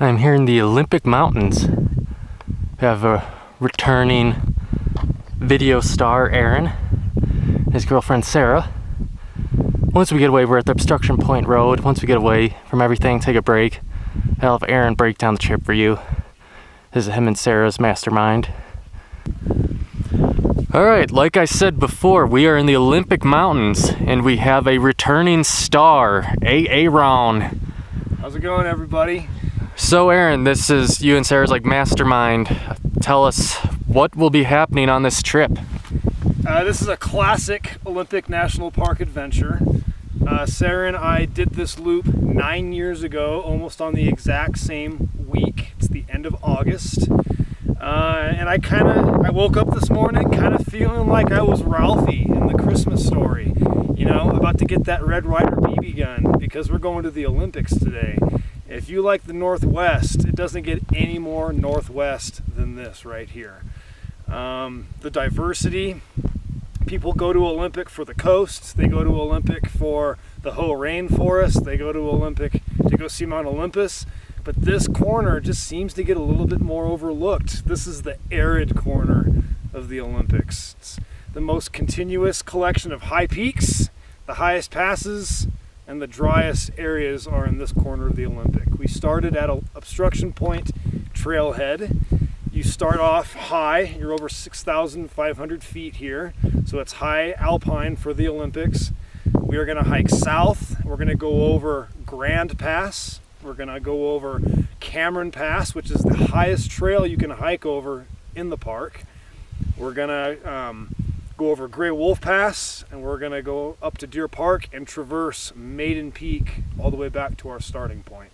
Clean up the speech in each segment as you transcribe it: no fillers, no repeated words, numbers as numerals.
I'm here in the Olympic Mountains. We have a returning video star, Aaron, and his girlfriend, Sarah. Once we get away, we're at the Obstruction Point Road. Once we get away from everything, take a break, I'll have Aaron break down the trip for you. This is him and Sarah's mastermind. Alright, like I said before, we are in the Olympic Mountains, and we have a returning star, Aaron. How's it going, everybody? So Aaron, this is you and Sarah's like mastermind. Tell us what will be happening on this trip. This is a classic Olympic National Park adventure. Sarah and I did this loop 9 years ago, almost on the exact same week. It's the end of August. And I woke up this morning kind of feeling like I was Ralphie in the Christmas Story. You know, about to get that Red Ryder BB gun because we're going to the Olympics today. If you like the Northwest, it doesn't get any more Northwest than this right here. The diversity, people go to Olympic for the coast, they go to Olympic for the whole rainforest, they go to Olympic to go see Mount Olympus, but this corner just seems to get a little bit more overlooked. This is the arid corner of the Olympics. It's the most continuous collection of high peaks, the highest passes, and the driest areas are in this corner of the Olympic. We started at Obstruction Point Trailhead. You start off high, you're over 6,500 feet here, so it's high alpine for the Olympics. We are gonna hike south, we're gonna go over Grand Pass, we're gonna go over Cameron Pass, which is the highest trail you can hike over in the park. We're gonna go over Gray Wolf Pass, and we're gonna go up to Deer Park and traverse Maiden Peak all the way back to our starting point.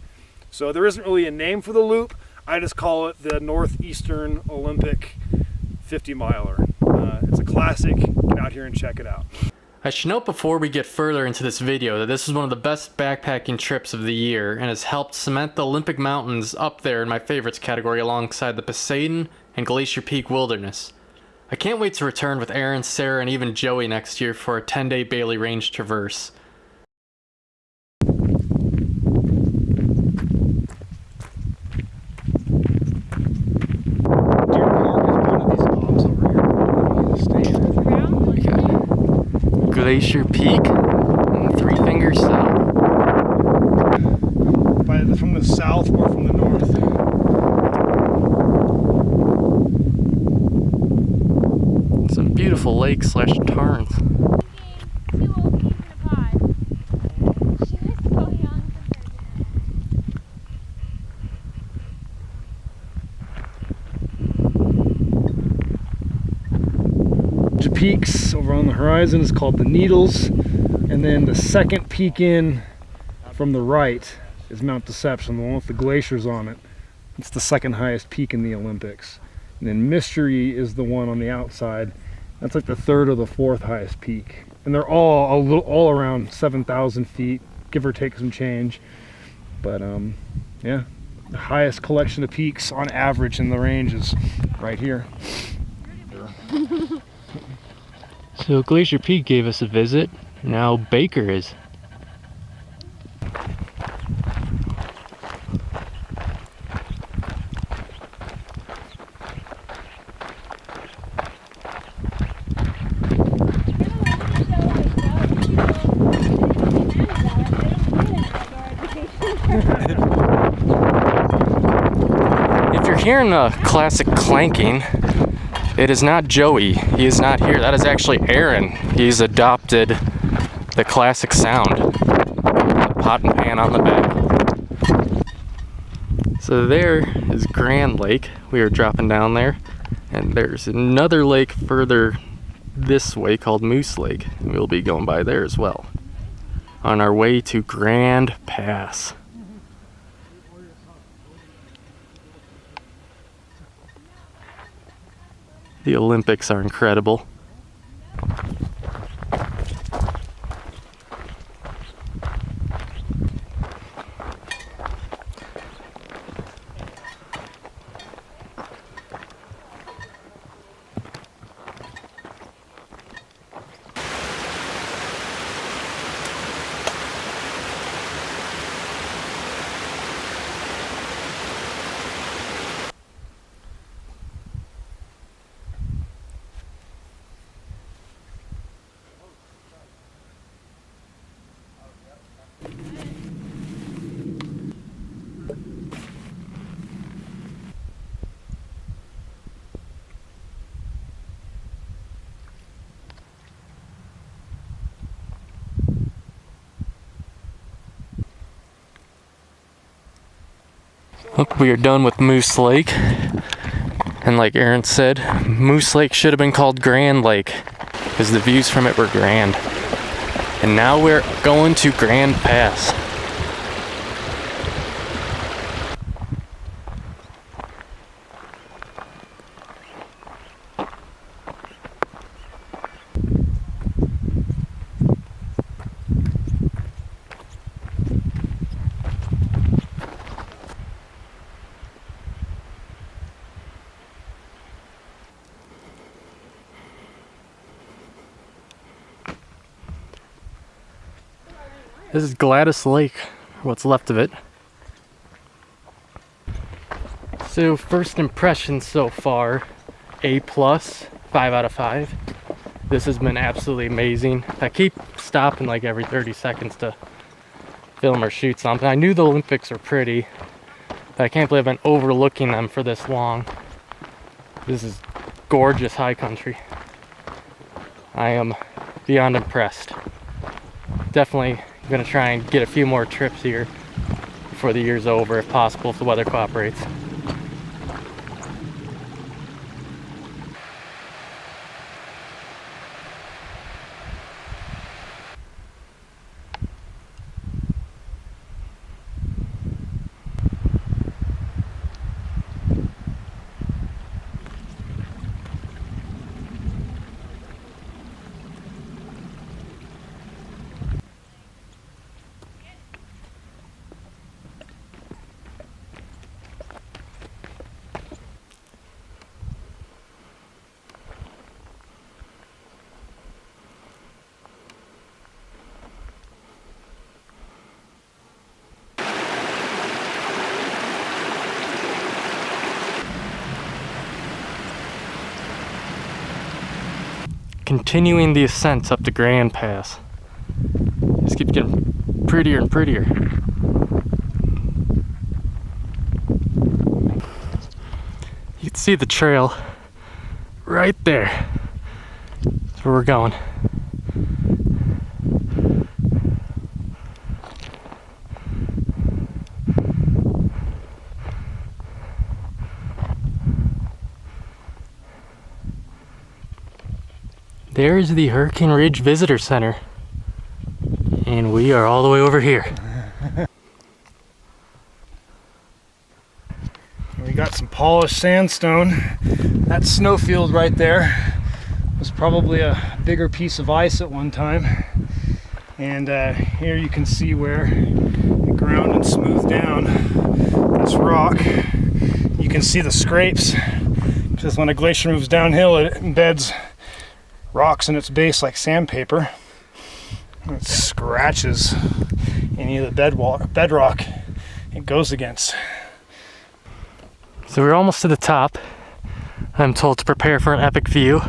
So there isn't really a name for the loop. I just call it the Northeastern Olympic 50 miler. It's a classic. Get out here and check it out. I should note before we get further into this video that this is one of the best backpacking trips of the year and has helped cement the Olympic Mountains up there in my favorites category alongside the Poseidon and Glacier Peak Wilderness. I can't wait to return with Aaron, Sarah, and even Joey next year for a 10-day Bailey Range traverse. Glacier Peak and Three Fingers South. From the south or from the north. Some beautiful lakes slash tarns. The peaks over on the horizon is called the Needles, and then the second peak in from the right is Mount Deception, the one with the glaciers on it. It's the second highest peak in the Olympics. And then Mystery is the one on the outside. That's like the third or the fourth highest peak. And they're all around 7,000 feet, give or take some change. But yeah, the highest collection of peaks on average in the range is right here. So Glacier Peak gave us a visit. Now Baker is. If you're hearing a classic clanking, it is not Joey. He is not here. That is actually Aaron. He's adopted the classic sound. The pot and pan on the back. So there is Grand Lake. We are dropping down there. And there's another lake further this way called Moose Lake. We'll be going by there as well. On our way to Grand Pass. The Olympics are incredible. Look, we are done with Moose Lake. And like Aaron said, Moose Lake should have been called Grand Lake because the views from it were grand. And now we're going to Grand Pass. This is Gladys Lake, what's left of it. So first impressions so far, A+, 5 out of 5. This has been absolutely amazing. I keep stopping like every 30 seconds to film or shoot something. I knew the Olympics were pretty, but I can't believe I've been overlooking them for this long. This is gorgeous high country. I am beyond impressed. Definitely gonna try and get a few more trips here before the year's over, if possible, if the weather cooperates. Continuing the ascent up the Grand Pass. Just keeps getting prettier and prettier. You can see the trail right there. That's where we're going. There's the Hurricane Ridge Visitor Center. And we are all the way over here. We got some polished sandstone. That snowfield right there was probably a bigger piece of ice at one time. And here you can see where it ground and smoothed down this rock. You can see the scrapes, because when a glacier moves downhill, it embeds rocks in its base like sandpaper. And it scratches any of the bedrock it goes against. So we're almost to the top. I'm told to prepare for an epic view.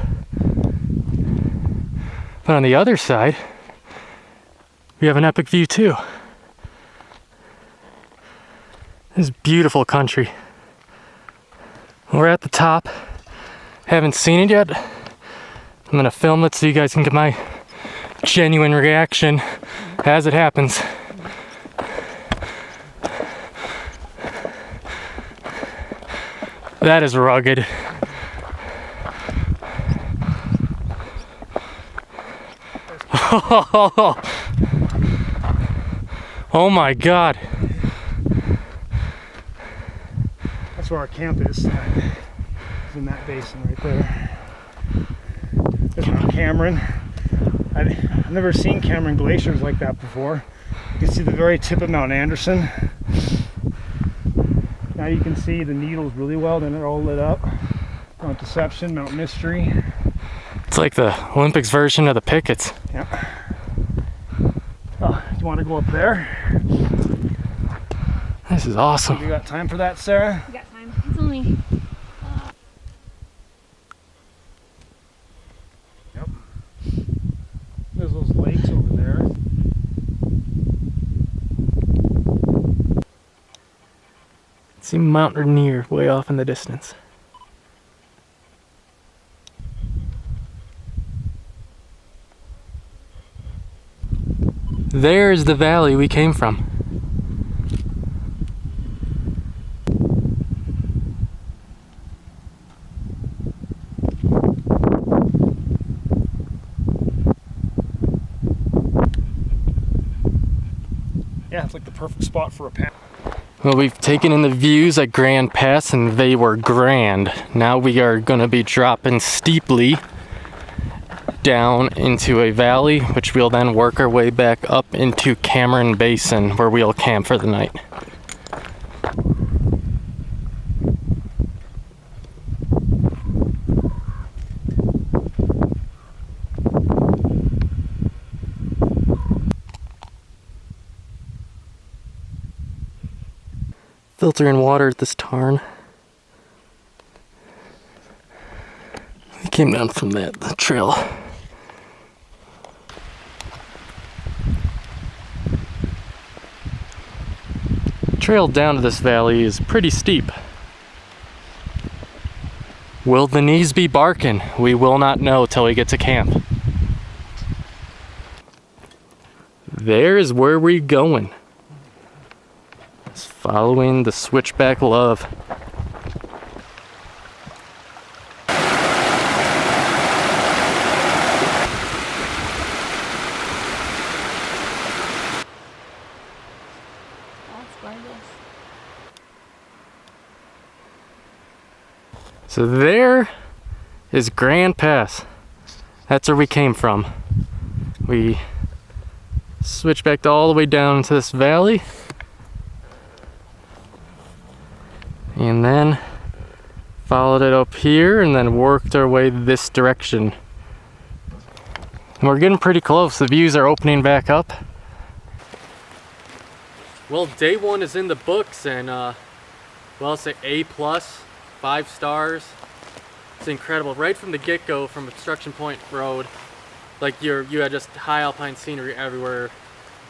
But on the other side, we have an epic view too. This is beautiful country. We're at the top. Haven't seen it yet. I'm gonna film it so you guys can get my genuine reaction as it happens. That is rugged. Oh my God. That's where our camp is. It's in that basin right there. There's Mount Cameron. I've never seen Cameron glaciers like that before. You can see the very tip of Mount Anderson. Now you can see the needles really well, then they're all lit up. Mount Deception, Mount Mystery. It's like the Olympics version of the Pickets. Yeah. Oh, do you want to go up there? This is awesome. Have you got time for that, Sarah? I got time. It's only. Yep. There's those lakes over there. See Mount Rainier way off in the distance. There's the valley we came from. yeah, it's like the perfect spot for a pan. Well, we've taken in the views at Grand Pass and they were grand. Now we are gonna be dropping steeply down into a valley, which we'll then work our way back up into Cameron Basin, where we'll camp for the night. Filtering water at this tarn. We came down from the trail. Trail down to this valley is pretty steep. Will the knees be barking? We will not know till we get to camp. There's where we're going. It's following the Switchback Love. So there is Grand Pass. That's where we came from. We switchbacked all the way down into this valley. And then followed it up here and then worked our way this direction. And we're getting pretty close. The views are opening back up. Well, day one is in the books and well, I'll say A+. 5 stars. It's incredible. Right from the get-go, from Obstruction Point Road, like you had just high alpine scenery everywhere.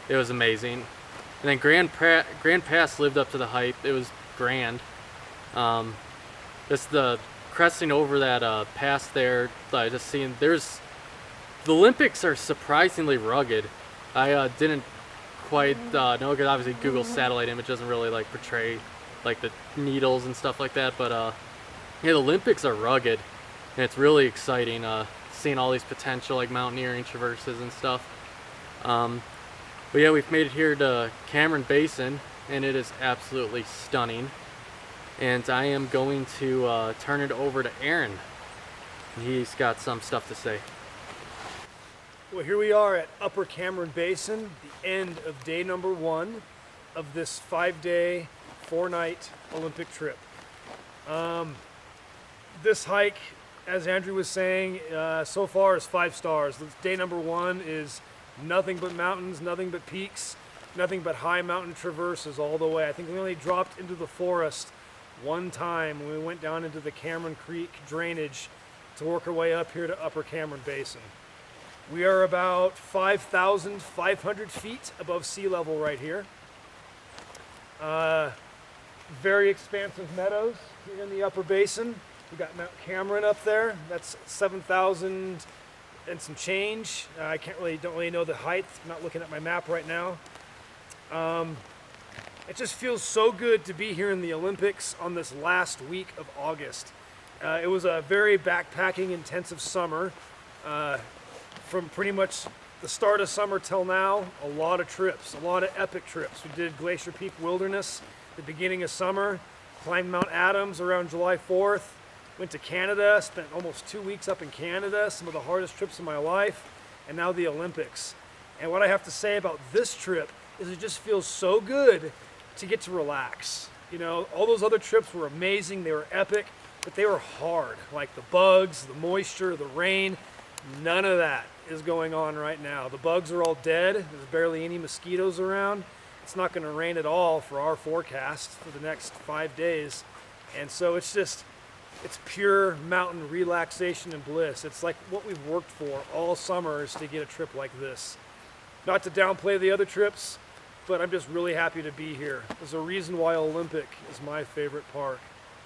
It was amazing. And then Grand Pass lived up to the hype. It was grand. Just the cresting over that pass there, just seeing the Olympics are surprisingly rugged. I didn't quite know, because obviously Google satellite image doesn't really like portray like the needles and stuff like that, but yeah, the Olympics are rugged and it's really exciting seeing all these potential like mountaineering traverses and stuff. But yeah, we've made it here to Cameron Basin and it is absolutely stunning, and I am going to turn it over to Aaron. He's got some stuff to say. Well, here we are at Upper Cameron Basin, the end of day number 1 of this 5-day 4-night Olympic trip. This hike, as Andrew was saying, so far is 5 stars. Day number 1 is nothing but mountains, nothing but peaks, nothing but high mountain traverses all the way. I think we only dropped into the forest one time when we went down into the Cameron Creek drainage to work our way up here to Upper Cameron Basin. We are about 5,500 feet above sea level right here. Very expansive meadows here in the upper basin. We got Mount Cameron up there. That's 7,000 and some change. I don't really know the height. I'm not looking at my map right now. It just feels so good to be here in the Olympics on this last week of August. It was a very backpacking intensive summer. From pretty much the start of summer till now, a lot of trips, a lot of epic trips. We did Glacier Peak Wilderness at the beginning of summer, climbed Mount Adams around July 4th, went to Canada, spent almost 2 weeks up in Canada, some of the hardest trips of my life, and now the Olympics. And what I have to say about this trip is it just feels so good to get to relax. You know, all those other trips were amazing, they were epic, but they were hard. Like the bugs, the moisture, the rain, none of that is going on right now. The bugs are all dead. There's barely any mosquitoes around. It's not going to rain at all for our forecast for the next 5 days. And so it's pure mountain relaxation and bliss. It's like what we've worked for all summer is to get a trip like this. Not to downplay the other trips, but I'm just really happy to be here. There's a reason why Olympic is my favorite park,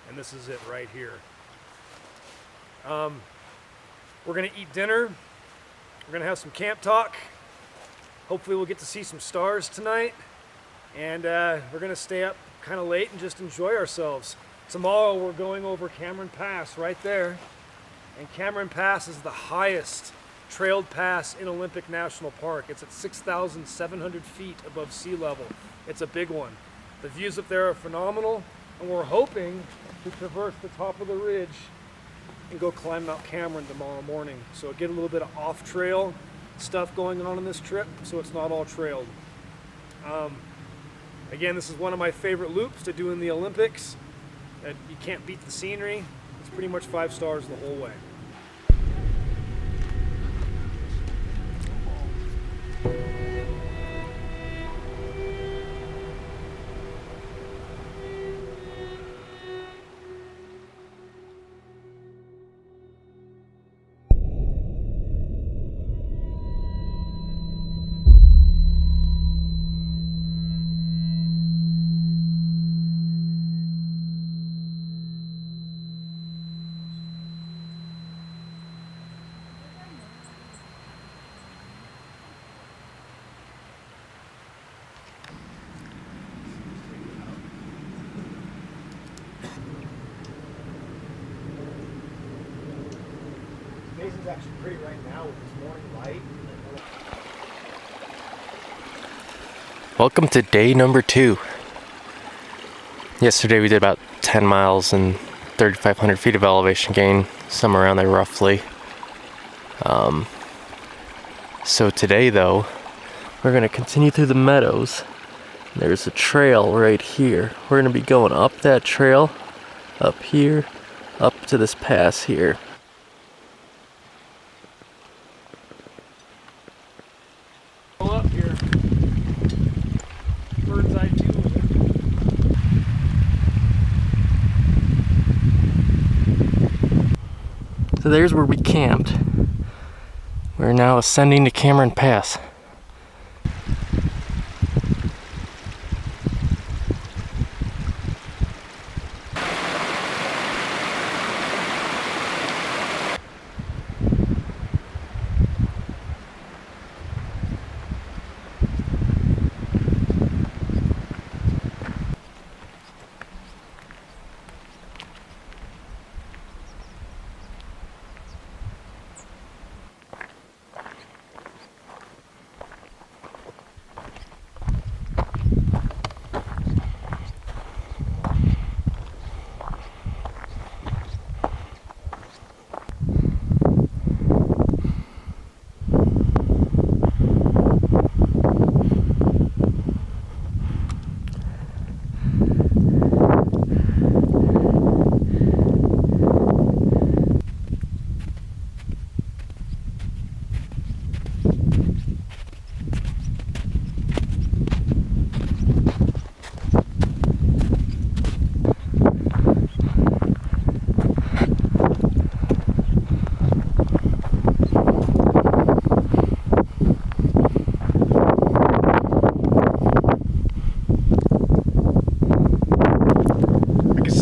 and this is it right here. We're gonna eat dinner. We're gonna have some camp talk. Hopefully we'll get to see some stars tonight. And we're gonna stay up kind of late and just enjoy ourselves. Tomorrow we're going over Cameron Pass right there. And Cameron Pass is the highest trailed pass in Olympic National Park. It's at 6,700 feet above sea level. It's a big one. The views up there are phenomenal, and we're hoping to traverse the top of the ridge and go climb Mount Cameron tomorrow morning. So get a little bit of off-trail stuff going on this trip, so it's not all trailed. Again, this is one of my favorite loops to do in the Olympics. You can't beat the scenery. It's pretty much 5 stars the whole way. Mason's actually pretty right now with this morning light. Welcome to day number 2. Yesterday we did about 10 miles and 3,500 feet of elevation gain, somewhere around there roughly. So today though, we're going to continue through the meadows. There's a trail right here. We're going to be going up that trail, up here, up to this pass here. Up here. Bird's eye view of it. So there's where we camped. We're now ascending to Cameron Pass.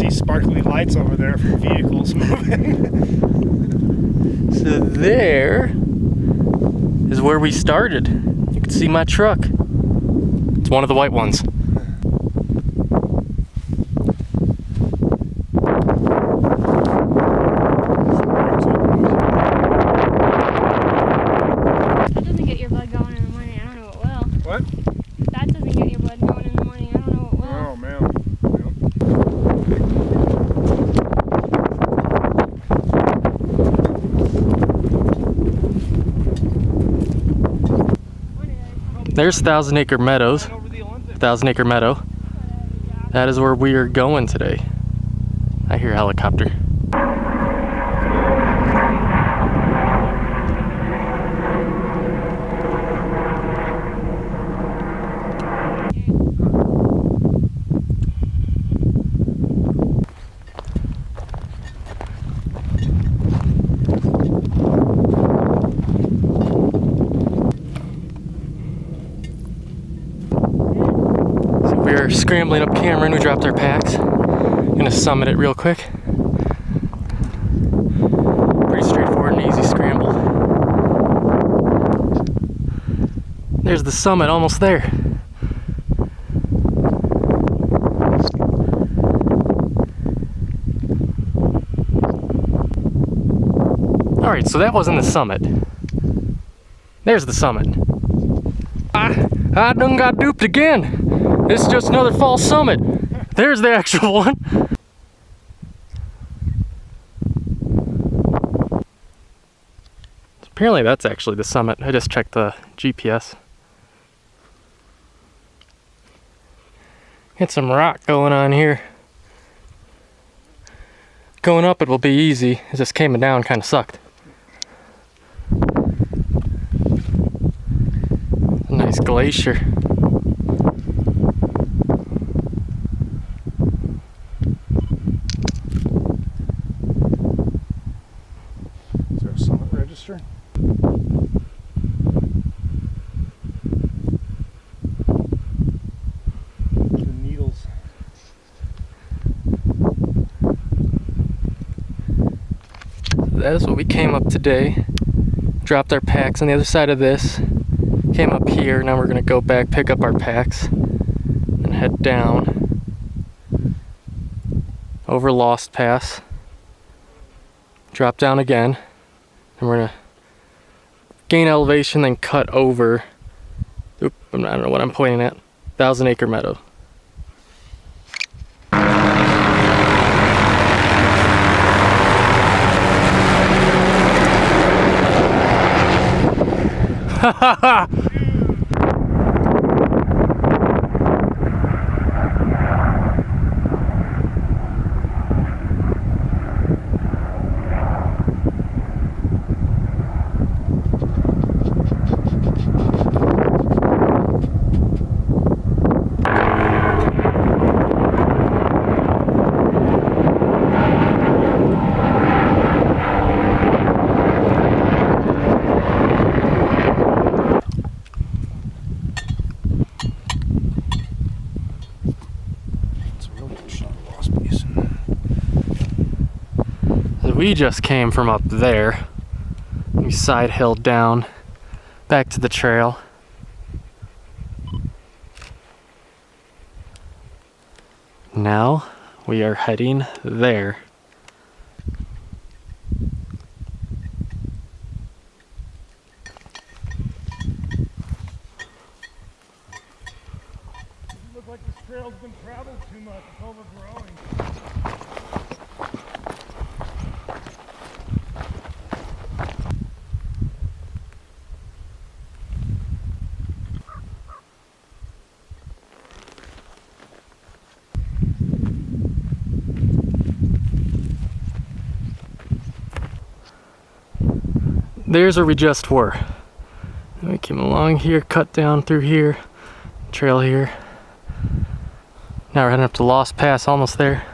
Sparkly lights over there from vehicles moving. So there is where we started. You can see my truck. It's one of the white ones. That doesn't get your blood going in the morning. I don't know what will. What? If that doesn't get your blood going in the morning, I don't know what will. Oh man. There's Thousand Acre Meadows. Thousand Acre Meadow. That is where we are going today. I hear a helicopter. We're scrambling up Cameron. We dropped our packs. Gonna summit it real quick. Pretty straightforward and easy scramble. There's the summit, almost there. Alright, so that wasn't the summit. There's the summit. I done got duped again. It's just another false summit. There's the actual one. Apparently that's actually the summit. I just checked the GPS. Get some rock going on here. Going up it will be easy. It just coming down kind of sucked. A nice glacier. Is there a summit register? The needles. That is what we came up today. Dropped our packs on the other side of this. Came up here. Now we're gonna go back, pick up our packs, and head down over Lost Pass. Drop down again, and we're gonna gain elevation, then cut over. Oop, I don't know what I'm pointing at. 1,000 Acre Meadow. We just came from up there. We side hilled down back to the trail. Now we are heading there. Look like this trail's been traveled too much. It's overgrowing. There's where we just were. And we came along here, cut down through here, trail here. Now we're heading up to Lost Pass, almost there.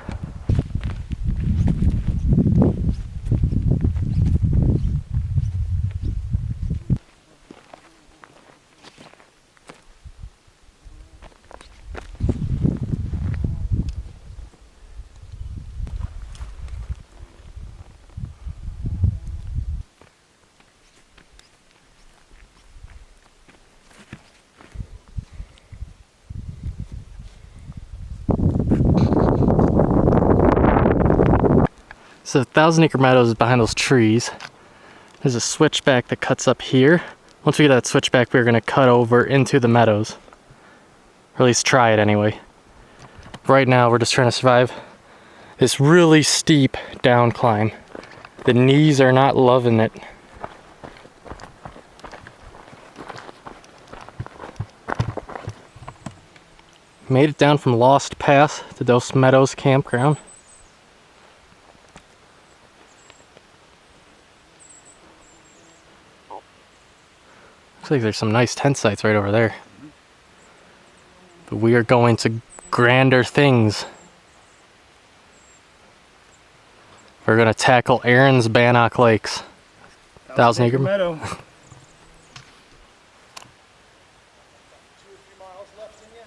So 1,000 Acre Meadows is behind those trees. There's a switchback that cuts up here. Once we get that switchback, we're gonna cut over into the meadows. Or at least try it anyway. Right now, we're just trying to survive this really steep down climb. The knees are not loving it. Made it down from Lost Pass to Dos Meadows Campground. Looks like there's some nice tent sites right over there. But we are going to grander things. We're going to tackle Aaron's Bannock Lakes. 1,000 Acre Meadow. 2 or 3 miles left in you.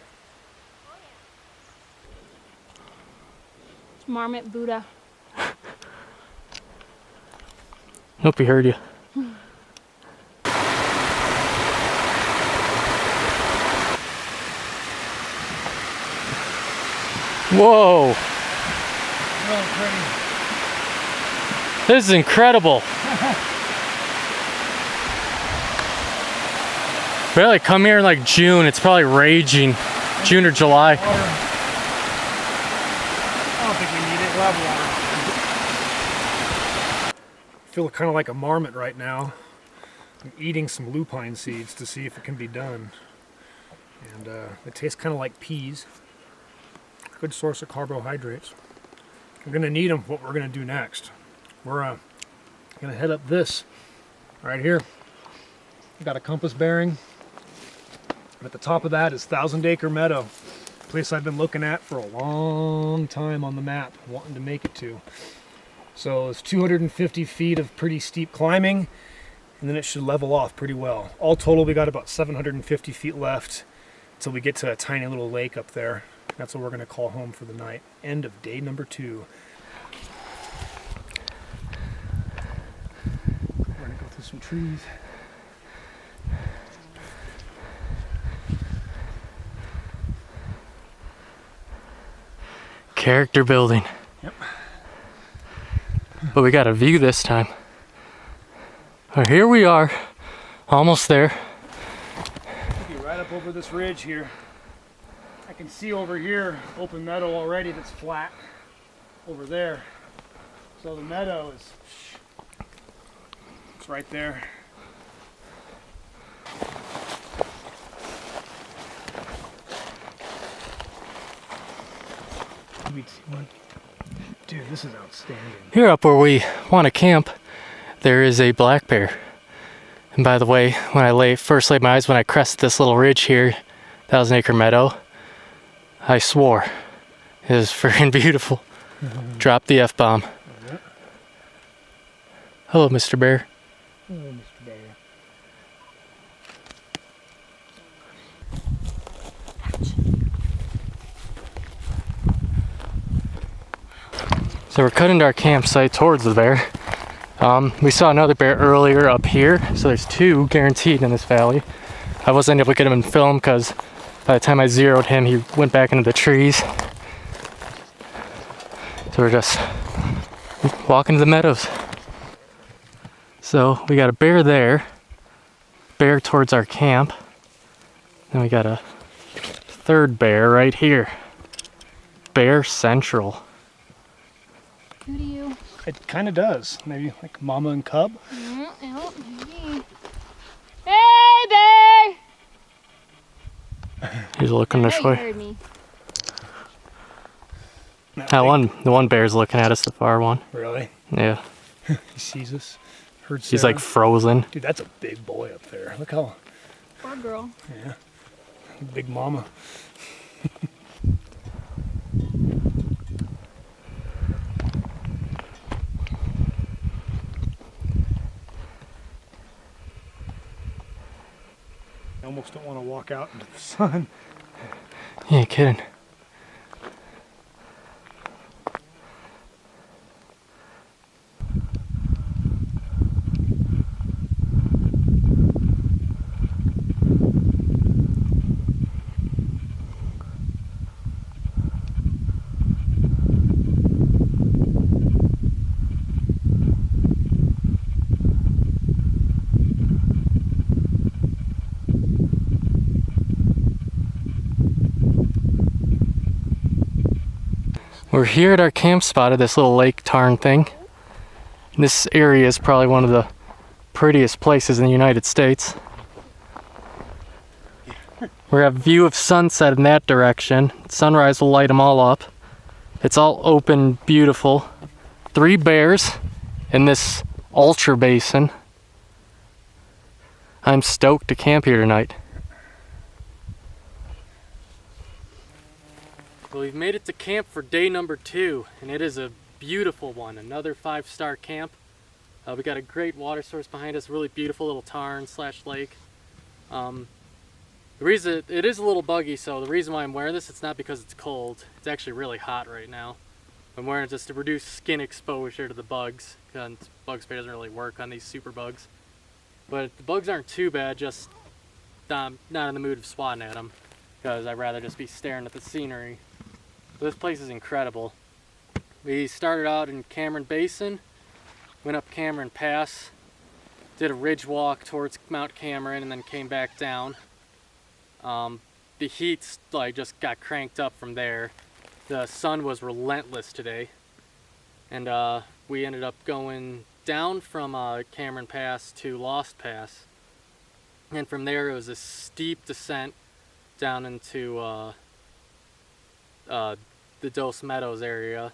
It's Marmot Buddha. Hope he heard you. Whoa! Really pretty. This is incredible. We like come here in like June. It's probably raging. June or July. Water. I don't think we need it. We'll have water. I feel kind of like a marmot right now. I'm eating some lupine seeds to see if it can be done. And it tastes kind of like peas. Good source of carbohydrates. We're going to need them. What we're going to do next. We're going to head up this right here. We've got a compass bearing. And at the top of that is Thousand Acre Meadow. A place I've been looking at for a long time on the map, wanting to make it to. So it's 250 feet of pretty steep climbing, and then it should level off pretty well. All total, we got about 750 feet left until we get to a tiny little lake up there. That's what we're going to call home for the night. End of day number 2. We're going to go through some trees. Character building. Yep. But we got a view this time. Well, here we are, almost there. Be right up over this ridge here. I can see over here open meadow already that's flat over there. So the meadow is it's right there. Dude, this is outstanding. Here up where we want to camp, there is a black bear. And by the way, when I first laid my eyes when I crested this little ridge here, Thousand Acre Meadow, I swore. It was freaking beautiful. Drop the F-bomb. Hello, Mr. Bear. Hello, Mr. Bear. So we're cutting to our campsite towards the bear. We saw another bear earlier up here, so there's 2 guaranteed in this valley. I wasn't able to get him in film because by the time I zeroed him, he went back into the trees. So we're just walking to the meadows. So we got a bear there, bear towards our camp, then we got a 3rd bear right here. Bear Central. Who do you? It kind of does. Maybe like mama and cub. Yep, maybe. Hey, bear! He's looking this Hey, you way. heard me. The one bear's looking at us, the far one. Really? Yeah. He sees us. Heard He's Sarah. like frozen. Dude, that's a big boy up there. Look how, Poor girl. yeah, big mama. I almost don't want to walk out into the sun. You ain't kidding. We're here at our camp spot at this little lake tarn thing. This area is probably one of the prettiest places in the United States. We have a view of sunset in that direction. Sunrise will light them all up. It's all open, beautiful. 3 bears in this ultra basin. I'm stoked to camp here tonight. Well, we've made it to camp for day number 2, and it is a beautiful one. Another 5-star camp. We got a great water source behind us, really beautiful little tarn / lake. The reason it is a little buggy, so the reason why I'm wearing this, it's not because it's cold. It's actually really hot right now. I'm wearing it just to reduce skin exposure to the bugs, and bug spray doesn't really work on these super bugs. But the bugs aren't too bad, just not in the mood of swatting at them, because I'd rather just be staring at the scenery. This place is incredible. We started out in Cameron Basin, went up Cameron Pass, did a ridge walk towards Mount Cameron and then came back down. The heat like just got cranked up from there. The sun was relentless today, and we ended up going down from Cameron Pass to Lost Pass, and from there it was a steep descent down into the Dos Meadows area,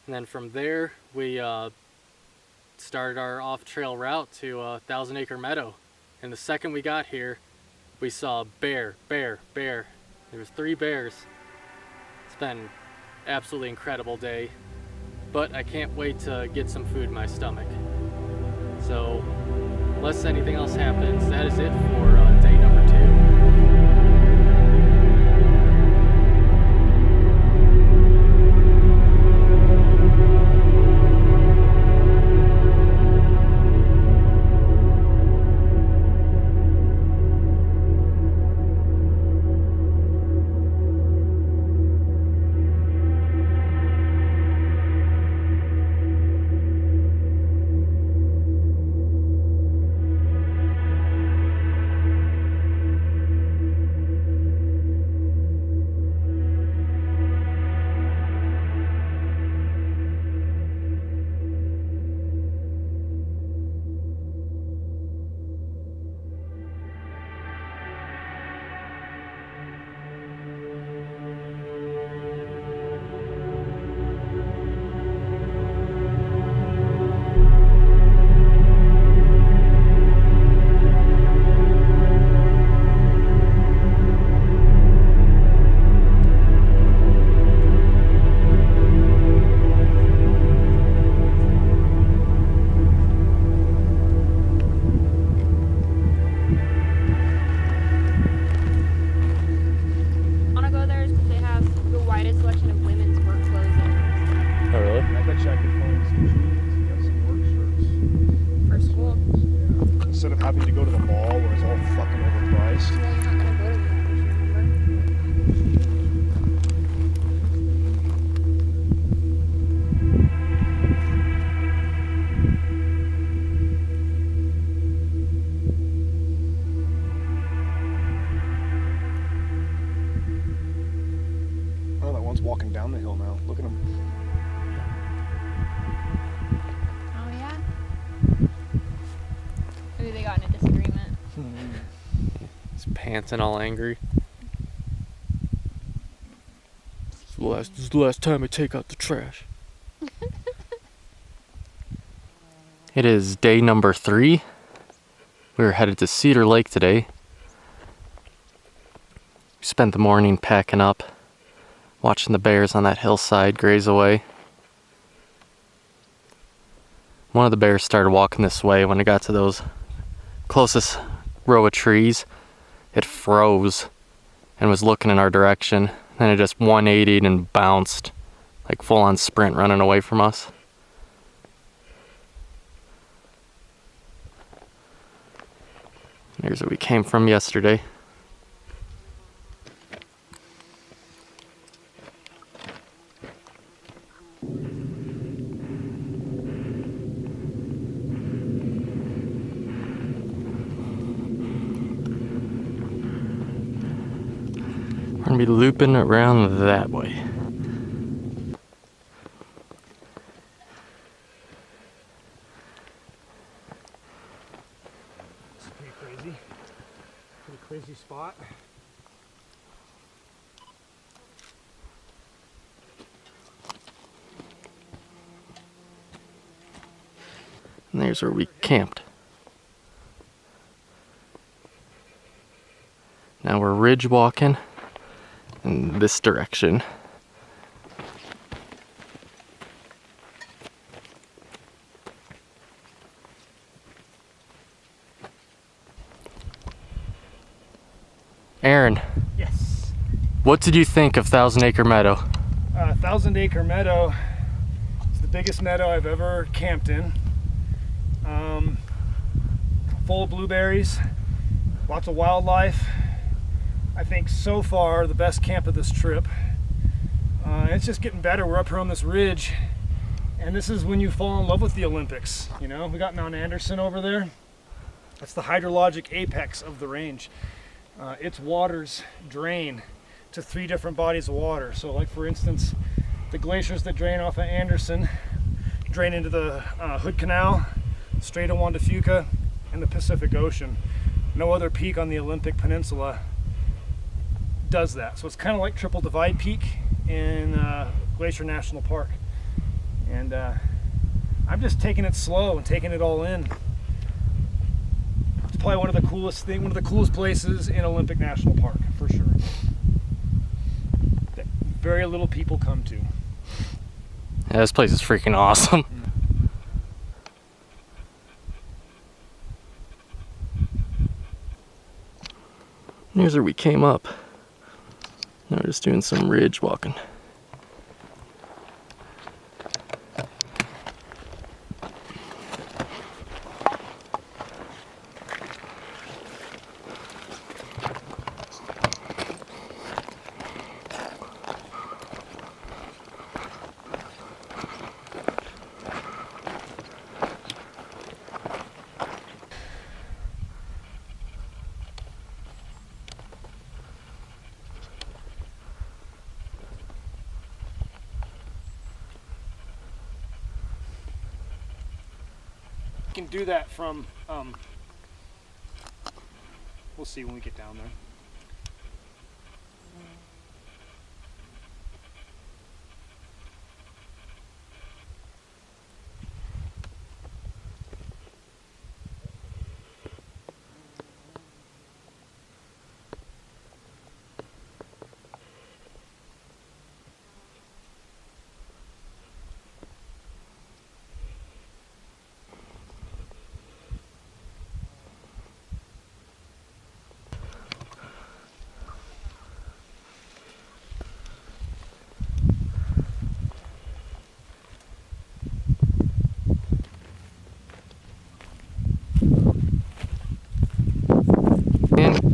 and then from there we started our off-trail route to Thousand Acre Meadow. And the second we got here, we saw bear. There was 3 bears. It's been an absolutely incredible day, but I can't wait to get some food in my stomach. So, unless anything else happens, that is it for day number 2. Instead of having to go to the mall where it's all fucking overpriced. Well, you're not gonna go to the mall, remember? Oh, that one's walking down the hill now. Look at him. Oh yeah? Maybe they got in a disagreement. He's panting all angry. This is the last time I take out the trash. It is day number 3. We're headed to Cedar Lake today. We spent the morning packing up, watching the bears on that hillside graze away. One of the bears started walking this way. When it got to those closest row of trees, it froze and was looking in our direction. Then it just 180'd and bounced, like full on sprint, running away from us. Here's where we came from yesterday. We're gonna be looping around that way. It's pretty crazy. Pretty crazy spot. And there's where we camped. Now we're ridge walking in this direction. Aaron, Yes. what did you think of Thousand Acre Meadow? Thousand Acre Meadow is the biggest meadow I've ever camped in. Full of blueberries, lots of wildlife. I think so far the best camp of this trip. It's just getting better. We're up here on this ridge, and this is when you fall in love with the Olympics. You know, we got Mount Anderson over there. That's the hydrologic apex of the range. Its waters drain to 3 different bodies of water. So like for instance, the glaciers that drain off of Anderson drain into the Hood Canal, Strait of Juan de Fuca, and the Pacific Ocean. No other peak on the Olympic Peninsula does that. So it's kind of like Triple Divide Peak in Glacier National Park. And I'm just taking it slow and taking it all in. It's probably one of the coolest places in Olympic National Park, for sure. That very little people come to. Yeah, this place is freaking awesome. Here's where we came up. Now we're just doing some ridge walking. Can do that from we'll see when we get down there.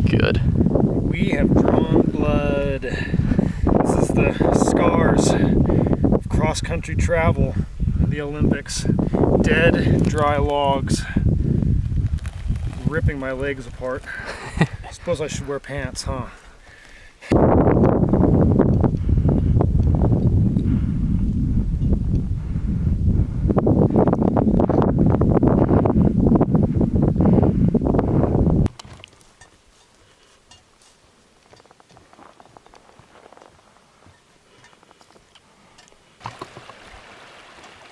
Good. We have drawn blood. This is the scars of cross-country travel in the Olympics. Dead, dry logs ripping my legs apart. I suppose I should wear pants, huh?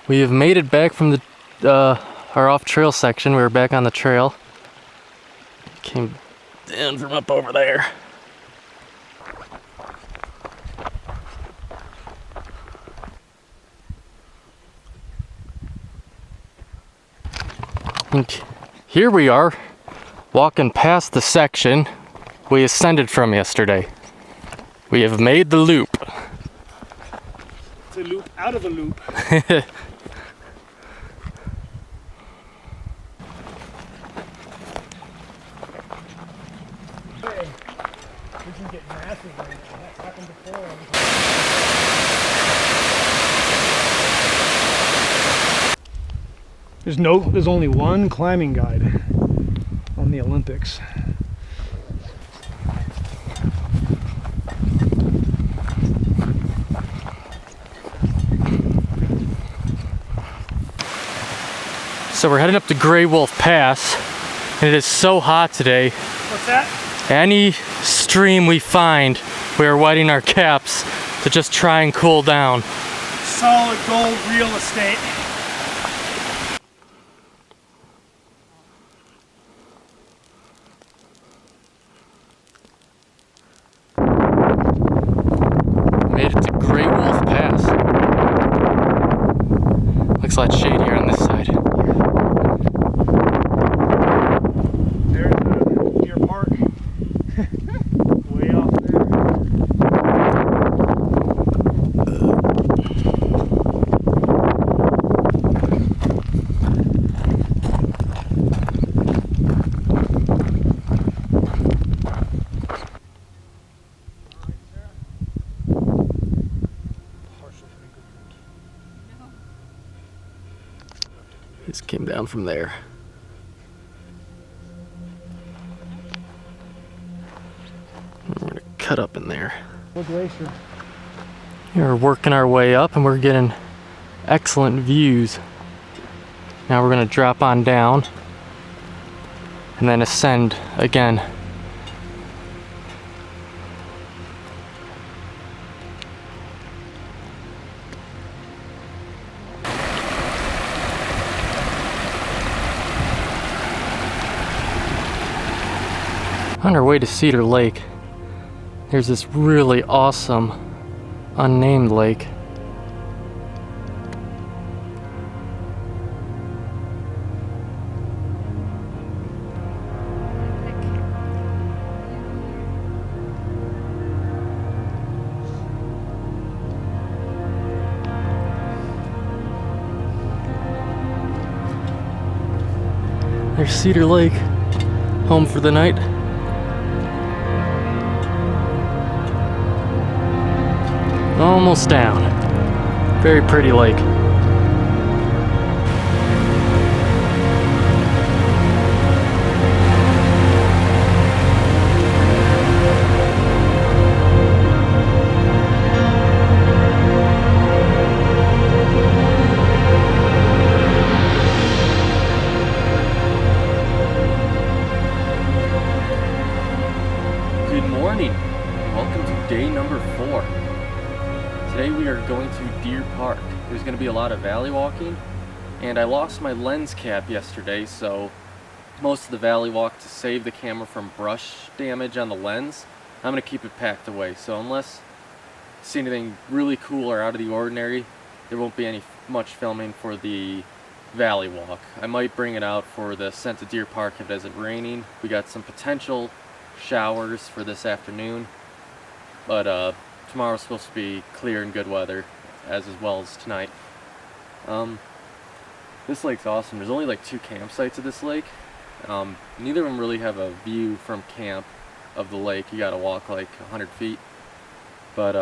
We have made it back from the our off-trail section. We were back on the trail. Came in from up over there. And here we are, walking past the section we ascended from yesterday. We have made the loop. It's a loop out of a loop. We can get massive right now. That's happened before. There's only one climbing guide on the Olympics. So we're heading up to Grey Wolf Pass, and it is so hot today. What's that? Any stream we find, we are wetting our caps to just try and cool down. Solid gold real estate. Made it to Grey Wolf Pass. Looks a lot shadier on this side. There's the Deer Park. Way off there. Just came down from there. cut up in there. Glacier. We're working our way up and we're getting excellent views. Now we're gonna drop on down and then ascend again. On our way to Cedar Lake, there's this really awesome unnamed lake. There's Cedar Lake, home for the night. Almost down. Very pretty lake. Good morning. Welcome to day number 4. Today we are going to Deer Park. There's going to be a lot of valley walking, and I lost my lens cap yesterday, so most of the valley walk, to save the camera from brush damage on the lens, I'm going to keep it packed away. So unless I see anything really cool or out of the ordinary, there won't be much filming for the valley walk. I might bring it out for the ascent to Deer Park if it isn't raining. We got some potential showers for this afternoon, but tomorrow's supposed to be clear and good weather, as well as tonight. This lake's awesome. There's only like 2 campsites at this lake. Neither of them really have a view from camp of the lake. You gotta walk like 100 feet. But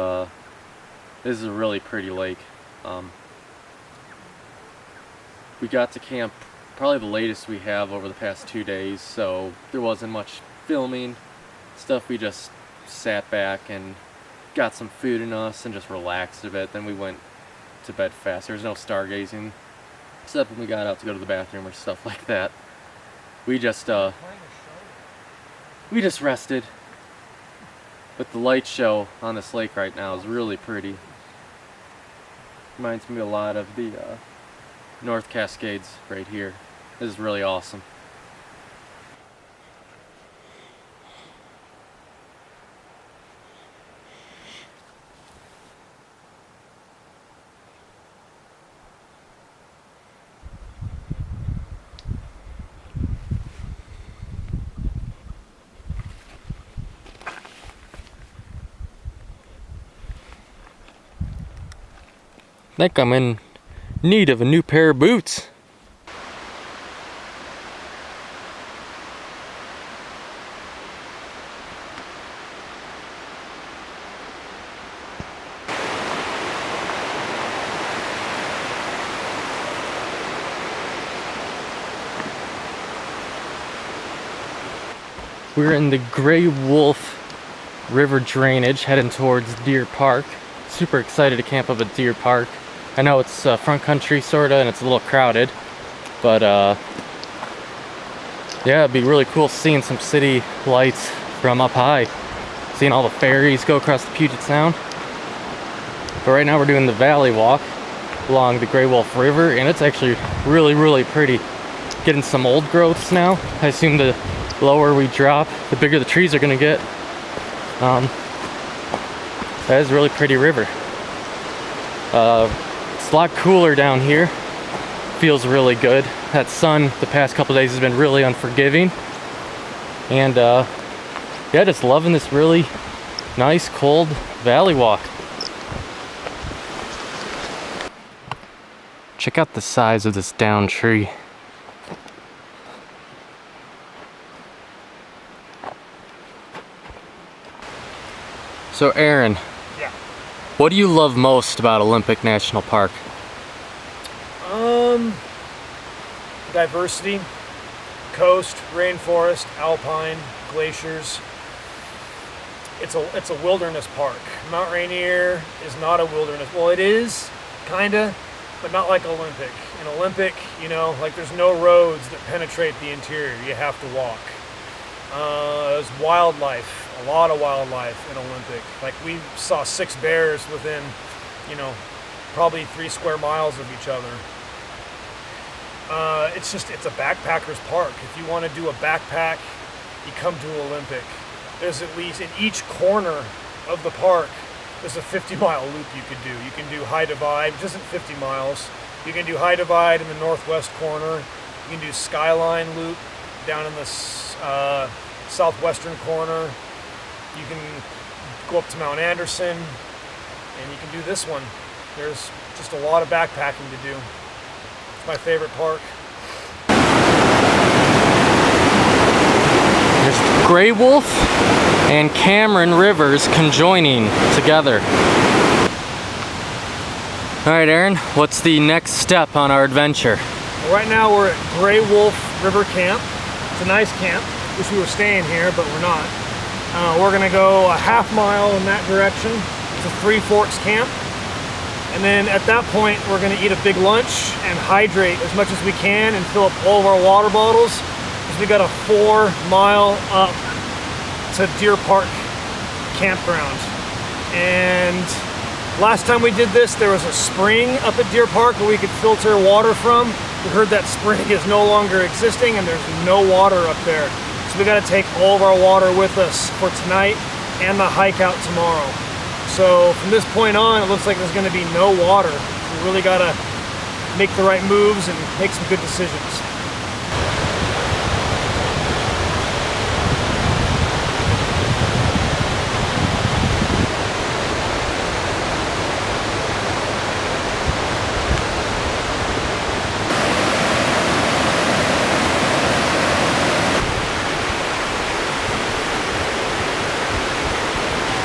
this is a really pretty lake. We got to camp probably the latest we have over the past 2 days, so there wasn't much filming stuff. We just sat back and got some food in us and just relaxed a bit. Then we went to bed fast. There was no stargazing, except when we got out to go to the bathroom or stuff like that. We just rested. But the light show on this lake right now is really pretty. Reminds me a lot of the North Cascades right here. This is really awesome. I think I'm in need of a new pair of boots. We're in the Gray Wolf River drainage heading towards Deer Park. Super excited to camp up at Deer Park. I know it's front country sorta and it's a little crowded, but yeah, it'd be really cool seeing some city lights from up high, seeing all the ferries go across the Puget Sound. But right now we're doing the valley walk along the Gray Wolf River, and it's actually really pretty. Getting some old growths now. I assume the lower we drop, the bigger the trees are gonna get. That is a really pretty river. It's a lot cooler down here. Feels really good. That sun the past couple days has been really unforgiving. And yeah, just loving this really nice cold valley walk. Check out the size of this down tree. So Aaron, Yeah. what do you love most about Olympic National Park? Diversity, coast, rainforest, alpine, glaciers. it's a wilderness park. Mount Rainier is not a wilderness. Well, it is, kinda, but not like Olympic. In Olympic, you know, like there's no roads that penetrate the interior. You have to walk. There's wildlife, a lot of wildlife in Olympic. Like we saw 6 bears within, you know, probably 3 square miles of each other. It's a backpacker's park. If you want to do a backpack, you come to Olympic. There's at least in each corner of the park, there's a 50-mile loop you could do. You can do High Divide, which isn't 50 miles. You can do High Divide in the northwest corner. You can do Skyline Loop down in the southwestern corner. You can go up to Mount Anderson, and you can do this one. There's just a lot of backpacking to do. It's my favorite park. There's Grey Wolf and Cameron Rivers conjoining together. All right, Aaron, what's the next step on our adventure? Well, right now we're at Grey Wolf River Camp. It's a nice camp. Wish we were staying here, but we're not. We're gonna go a half mile in that direction. It's a Three Forks camp. And then at that point, we're gonna eat a big lunch and hydrate as much as we can and fill up all of our water bottles. We got a 4-mile up to Deer Park campground. And last time we did this, there was a spring up at Deer Park where we could filter water from. We heard that spring is no longer existing and there's no water up there. So we got to take all of our water with us for tonight and the hike out tomorrow. So from this point on, it looks like there's going to be no water. We really got to make the right moves and make some good decisions.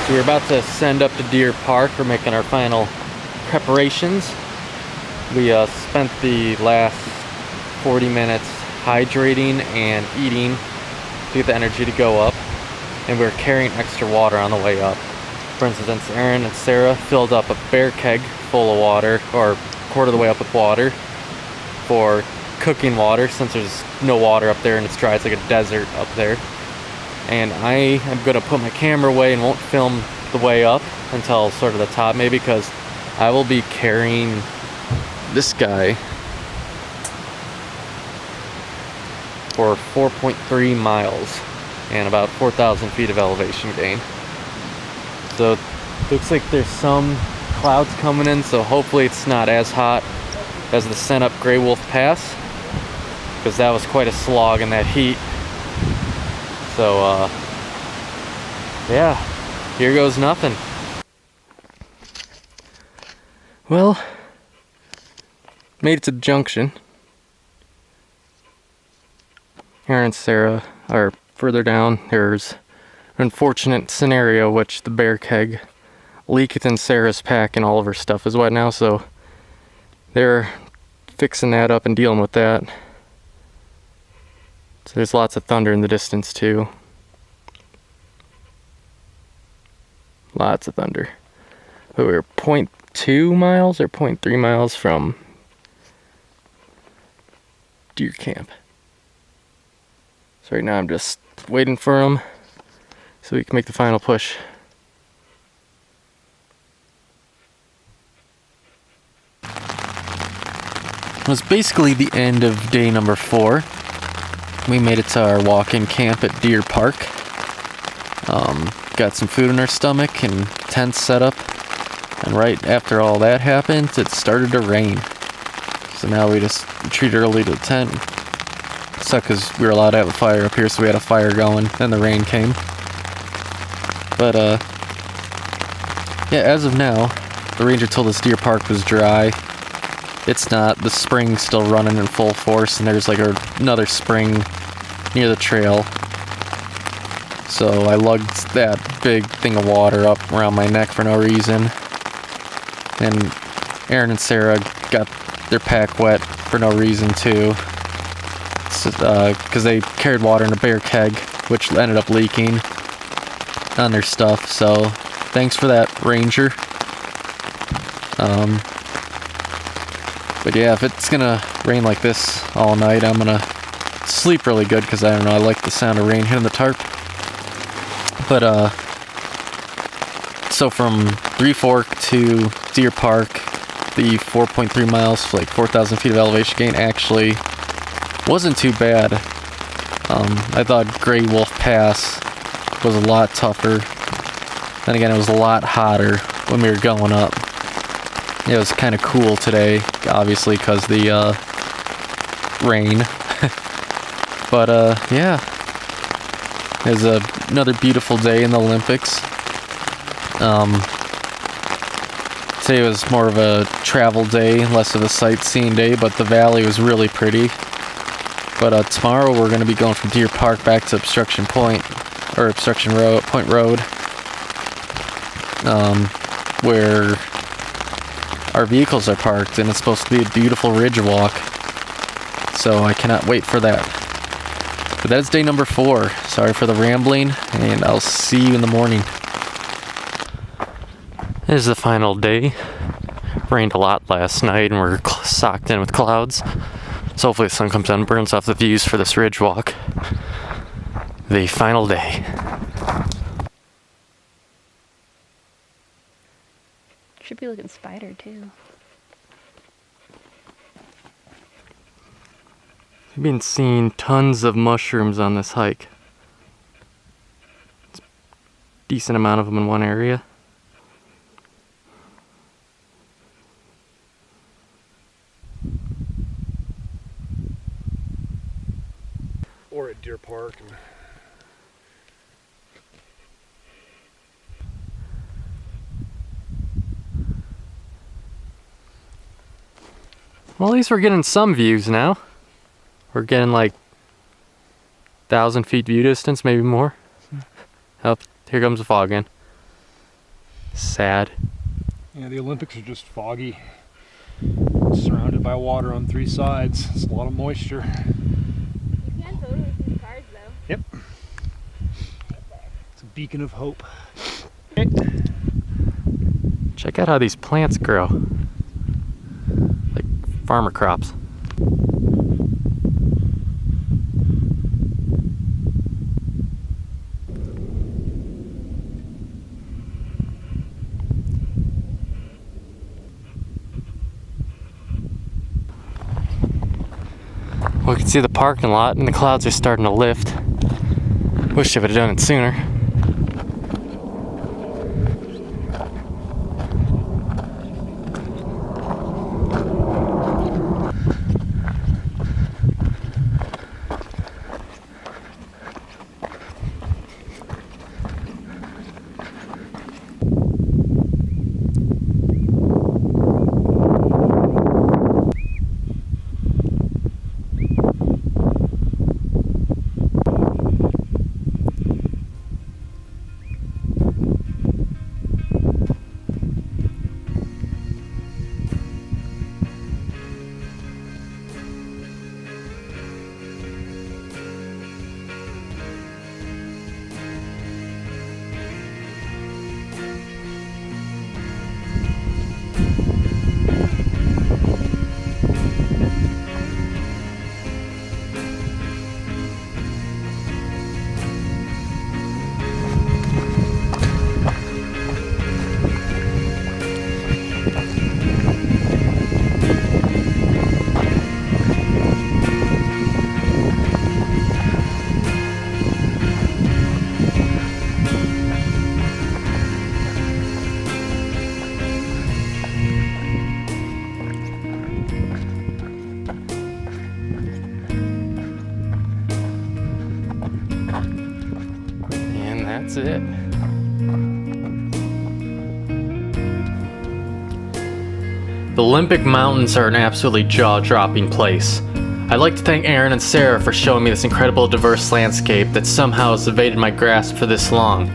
So we're about to send up to Deer Park. We're making our final preparations. We spent the last 40 minutes hydrating and eating to get the energy to go up. And we're carrying extra water on the way up. For instance, Aaron and Sarah filled up a bear keg full of water, or quarter of the way up with water, for cooking water, since there's no water up there and it's dry. It's like a desert up there. And I am going to put my camera away and won't film the way up until sort of the top maybe, because I will be carrying this guy for 4.3 miles and about 4,000 feet of elevation gain. So it looks like there's some clouds coming in, so hopefully it's not as hot as the ascent up Grey Wolf Pass, because that was quite a slog in that heat. So, yeah, here goes nothing. Well, made it to the junction. Aaron and Sarah are further down. There's an unfortunate scenario, which the bear keg leaked in Sarah's pack and all of her stuff is wet now, so they're fixing that up and dealing with that. So there's lots of thunder in the distance too. Lots of thunder. But we're 0.2 miles or 0.3 miles from Deer Camp. So right now I'm just waiting for them so we can make the final push. It was basically the end of day number 4. We made it to our walk-in camp at Deer Park. Got some food in our stomach and tents set up. And right after all that happened, it started to rain. So now we just retreated early to the tent. It sucked because we were allowed to have a fire up here, so we had a fire going, then the rain came. But, yeah, as of now, the ranger told us Deer Park was dry. It's not. The spring's still running in full force, and there's like another spring near the trail. So I lugged that big thing of water up around my neck for no reason. And Aaron and Sarah got their pack wet for no reason too. Because they carried water in a bear keg, which ended up leaking. on their stuff. So thanks for that, Ranger. But yeah, if it's gonna rain like this all night, I'm gonna sleep really good because I don't know, I like the sound of rain hitting the tarp. But so from Three Fork to Deer Park, the 4.3 miles, like 4,000 feet of elevation gain, actually wasn't too bad. I thought Gray Wolf Pass was a lot tougher. Then again, it was a lot hotter when we were going up. It was kind of cool today, obviously, because the rain. But yeah, it was another beautiful day in the Olympics. Today was more of a travel day, less of a sightseeing day, but the valley was really pretty. But tomorrow we're going to be going from Deer Park back to Obstruction Point Road, where our vehicles are parked, and it's supposed to be a beautiful ridge walk. So I cannot wait for that. But that is day number 4. Sorry for the rambling, and I'll see you in the morning. This is the final day. Rained a lot last night, and we're socked in with clouds. So hopefully the sun comes out and burns off the views for this ridge walk. The final day. Should be looking spider too. I've been seeing tons of mushrooms on this hike. It's a decent amount of them in one area. Or at Deer Park. Well, at least we're getting some views now. We're getting like 1,000 feet view distance, maybe more. Oh, here comes the fog again. Sad. Yeah, the Olympics are just foggy. Surrounded by water on 3 sides. It's a lot of moisture. You can totally see the cars though. Yep. It's a beacon of hope. Check out how these plants grow. Like farmer crops. We can see the parking lot and the clouds are starting to lift. Wish I would have done it sooner. That's it. The Olympic Mountains are an absolutely jaw-dropping place. I'd like to thank Aaron and Sarah for showing me this incredible diverse landscape that somehow has evaded my grasp for this long.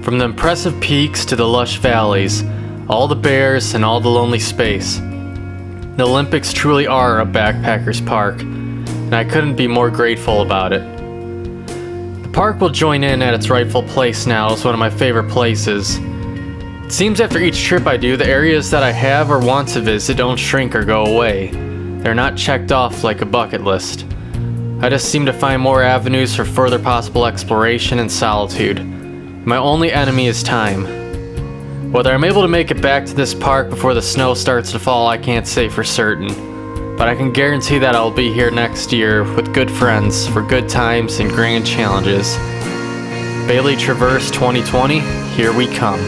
From the impressive peaks to the lush valleys, all the bears and all the lonely space. The Olympics truly are a backpacker's park, and I couldn't be more grateful about it. The park will join in at its rightful place now as one of my favorite places. It seems after each trip I do, the areas that I have or want to visit don't shrink or go away. They're not checked off like a bucket list. I just seem to find more avenues for further possible exploration and solitude. My only enemy is time. Whether I'm able to make it back to this park before the snow starts to fall, I can't say for certain. But I can guarantee that I'll be here next year with good friends for good times and grand challenges. Bailey Traverse 2020, here we come.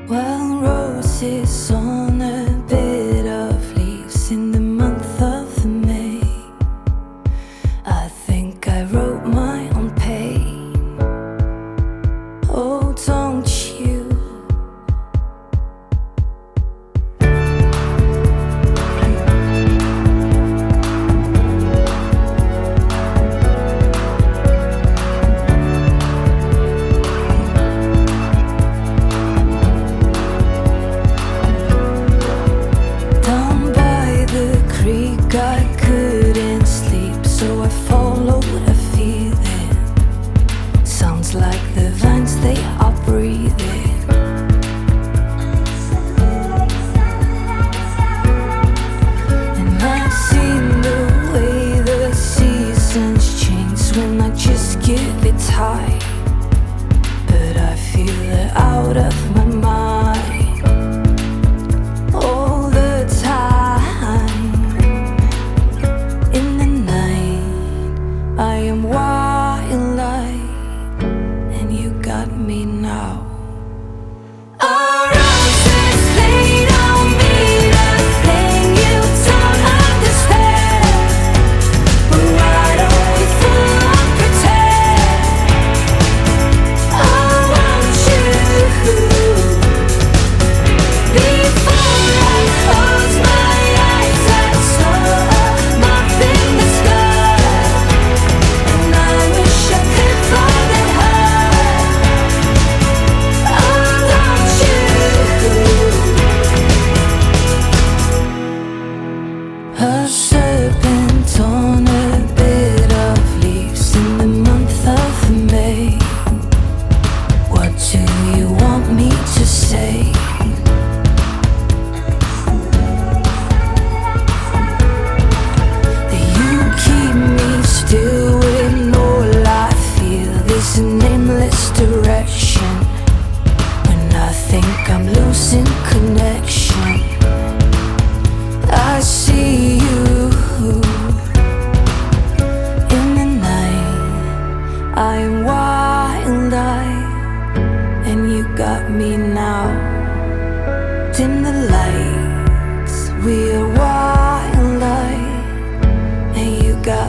Well, roses on a bed of leaves in the month of May. I think I wrote my own pain. Oh, don't you?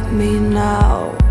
got me now.